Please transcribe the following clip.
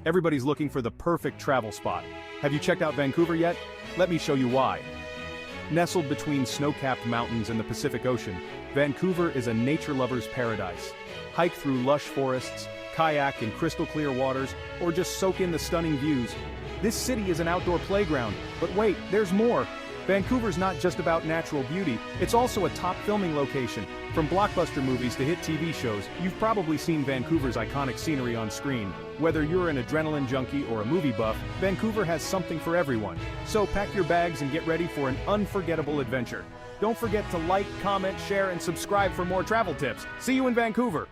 Everybody's looking for the perfect travel spot. Have you checked out Vancouver yet? Let me show you why. Nestled between snow-capped mountains and the Pacific Ocean, Vancouver is a nature lover's paradise. Hike through lush forests, kayak in crystal-clear waters, or just soak in the stunning views. This city is an outdoor playground, but wait, there's more. Vancouver's not just about natural beauty, it's also a top filming location. From blockbuster movies to hit TV shows, you've probably seen Vancouver's iconic scenery on screen. Whether you're an adrenaline junkie or a movie buff, Vancouver has something for everyone. So pack your bags and get ready for an unforgettable adventure. Don't forget to like, comment, share, and subscribe for more travel tips. See you in Vancouver!